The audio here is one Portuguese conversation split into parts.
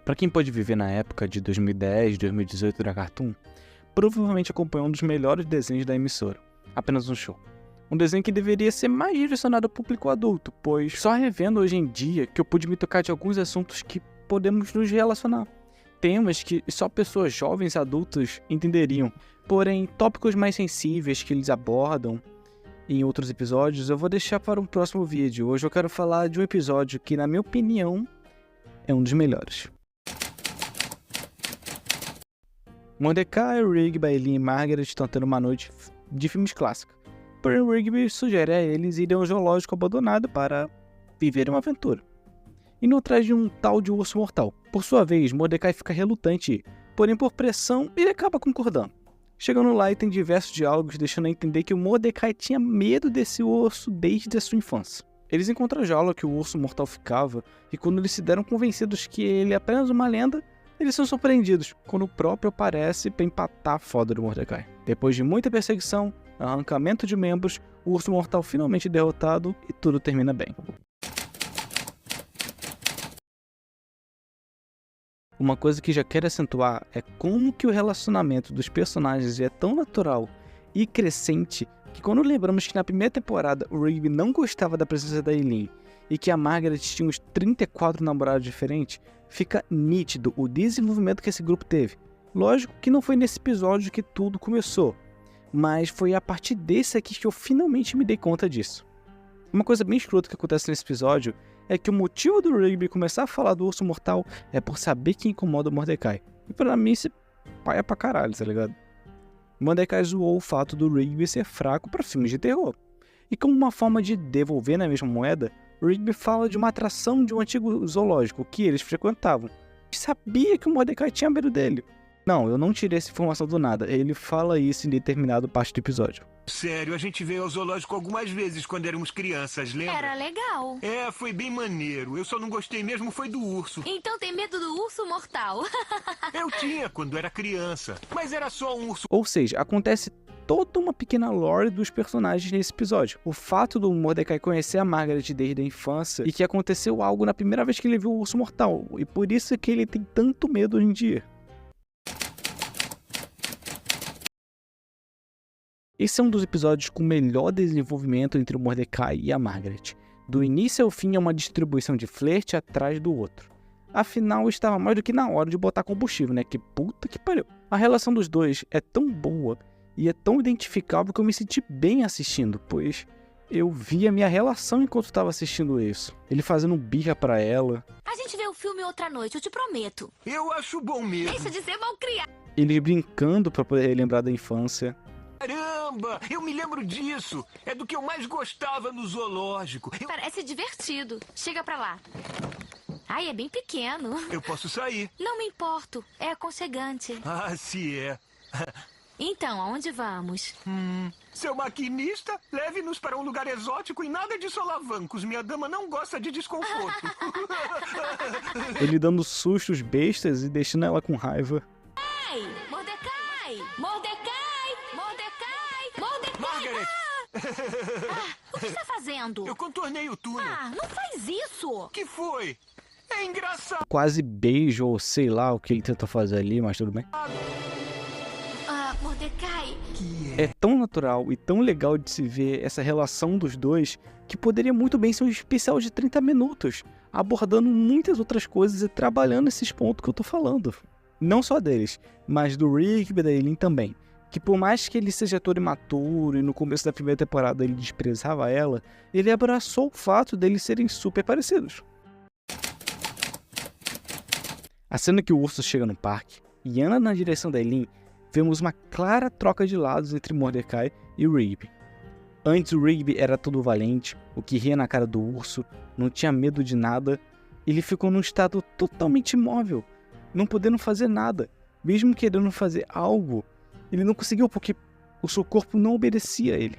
Pra quem pôde viver na época de 2010, 2018 da Cartoon, provavelmente acompanhou um dos melhores desenhos da emissora, Apenas um Show. Um desenho que deveria ser mais direcionado ao público adulto, pois só revendo hoje em dia que eu pude me tocar de alguns assuntos que podemos nos relacionar. Temas que só pessoas jovens e adultas entenderiam, porém tópicos mais sensíveis que eles abordam em outros episódios eu vou deixar para um próximo vídeo. Hoje eu quero falar de um episódio que, na minha opinião, é um dos melhores. Mordecai, Rigby, Eileen e Margaret estão tendo uma noite de filmes clássicos. Porém, Rigby sugere a eles irem ao zoológico abandonado para viver uma aventura, indo atrás de um tal de urso mortal. Por sua vez, Mordecai fica relutante, porém por pressão ele acaba concordando. Chegando lá e tem diversos diálogos deixando a entender que o Mordecai tinha medo desse urso desde a sua infância. Eles encontram a jaula que o urso mortal ficava e quando eles se deram convencidos que ele é apenas uma lenda, eles são surpreendidos quando o próprio aparece para empatar a foda do Mordecai. Depois de muita perseguição, arrancamento de membros, o urso mortal finalmente derrotado e tudo termina bem. Uma coisa que já quero acentuar é como que o relacionamento dos personagens é tão natural e crescente que quando lembramos que na primeira temporada o Rigby não gostava da presença da Eileen e que a Margaret tinha uns 34 namorados diferentes, fica nítido o desenvolvimento que esse grupo teve. Lógico que não foi nesse episódio que tudo começou, mas foi a partir desse aqui que eu finalmente me dei conta disso. Uma coisa bem escrota que acontece nesse episódio é que o motivo do Rigby começar a falar do urso mortal é por saber que incomoda o Mordecai. E pra mim isso paia pra caralho, tá ligado? Mordecai zoou o fato do Rigby ser fraco pra filmes de terror. E como uma forma de devolver na mesma moeda, o Rigby fala de uma atração de um antigo zoológico que eles frequentavam. Eu sabia que o Mordecai tinha medo dele. Não, eu não tirei essa informação do nada, ele fala isso em determinado parte do episódio. Sério, a gente veio ao zoológico algumas vezes quando éramos crianças, lembra? Era legal. É, foi bem maneiro. Eu só não gostei mesmo foi do urso. Então tem medo do urso mortal. Eu tinha quando era criança, mas era só um urso. Ou seja, acontece toda uma pequena lore dos personagens nesse episódio. O fato do Mordecai conhecer a Margaret desde a infância e que aconteceu algo na primeira vez que ele viu o urso mortal. E por isso é que ele tem tanto medo hoje em dia. Esse é um dos episódios com melhor desenvolvimento entre o Mordecai e a Margaret. Do início ao fim é uma distribuição de flerte atrás do outro. Afinal, estava mais do que na hora de botar combustível, né? Que puta que pariu. A relação dos dois é tão boa e é tão identificável que eu me senti bem assistindo, pois eu vi a minha relação enquanto estava assistindo isso. Ele fazendo birra pra ela. A gente vê o filme outra noite, eu te prometo. Eu acho bom mesmo. Deixa de ser malcriado. Ele brincando pra poder lembrar da infância. Caramba, eu me lembro disso. É do que eu mais gostava no zoológico. Parece divertido. Chega pra lá. Ai, é bem pequeno. Eu posso sair. Não me importo. É aconchegante. Ah, se é. Então, aonde vamos? Seu maquinista, leve-nos para um lugar exótico e nada de solavancos. Minha dama não gosta de desconforto. Ele dando sustos bestas e deixando ela com raiva. Ei, Mordecai! Mordecai! Mordecai! Mordecai! Margaret! O que está fazendo? Eu contornei o túnel. Não faz isso! O que foi? É engraçado. Quase beijo ou sei lá o que ele tenta fazer ali, mas tudo bem. Mordecai! É tão natural e tão legal de se ver essa relação dos dois que poderia muito bem ser um especial de 30 minutos, abordando muitas outras coisas e trabalhando esses pontos que eu tô falando. Não só deles, mas do Rigby e da Eileen também. Que por mais que ele seja todo imaturo e no começo da primeira temporada ele desprezava ela, ele abraçou o fato deles serem super parecidos. A cena que o urso chega no parque e anda na direção da Eileen, vemos uma clara troca de lados entre Mordecai e Rigby. Antes o Rigby era todo valente, o que ria na cara do urso, não tinha medo de nada. Ele ficou num estado totalmente imóvel, não podendo fazer nada. Mesmo querendo fazer algo, ele não conseguiu porque o seu corpo não obedecia a ele.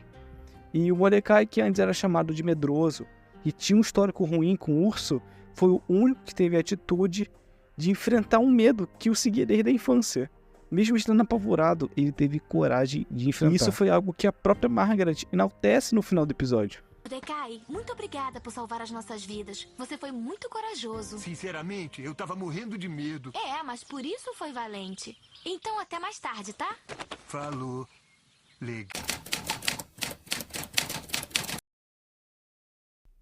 E o Mordecai, que antes era chamado de medroso e tinha um histórico ruim com o urso, foi o único que teve a atitude de enfrentar um medo que o seguia desde a infância. Mesmo estando apavorado, ele teve coragem de enfrentar. E isso foi algo que a própria Margaret enaltece no final do episódio. Mordecai, muito obrigada por salvar as nossas vidas. Você foi muito corajoso. Sinceramente, eu tava morrendo de medo. Mas por isso foi valente. Então até mais tarde, tá? Falou. Legal.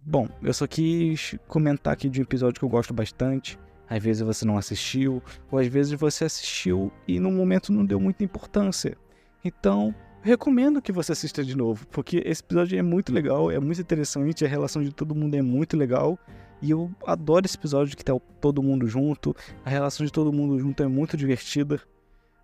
Bom, eu só quis comentar aqui de um episódio que eu gosto bastante. Às vezes você não assistiu, ou às vezes você assistiu e no momento não deu muita importância. Então, eu recomendo que você assista de novo, porque esse episódio é muito legal, é muito interessante, a relação de todo mundo é muito legal. E eu adoro esse episódio que tá todo mundo junto, a relação de todo mundo junto é muito divertida.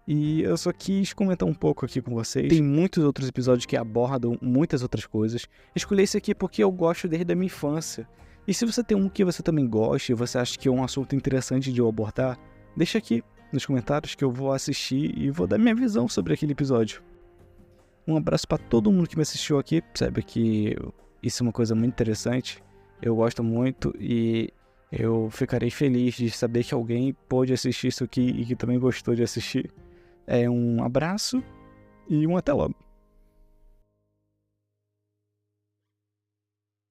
E eu só quis comentar um pouco aqui com vocês. Tem muitos outros episódios que abordam muitas outras coisas. Escolhi esse aqui porque eu gosto desde a minha infância. E se você tem um que você também gosta e você acha que é um assunto interessante de eu abordar, deixa aqui nos comentários que eu vou assistir e vou dar minha visão sobre aquele episódio. Um abraço para todo mundo que me assistiu aqui. Sabe que isso é uma coisa muito interessante. Eu gosto muito e eu ficarei feliz de saber que alguém pôde assistir isso aqui e que também gostou de assistir. Um abraço e até logo.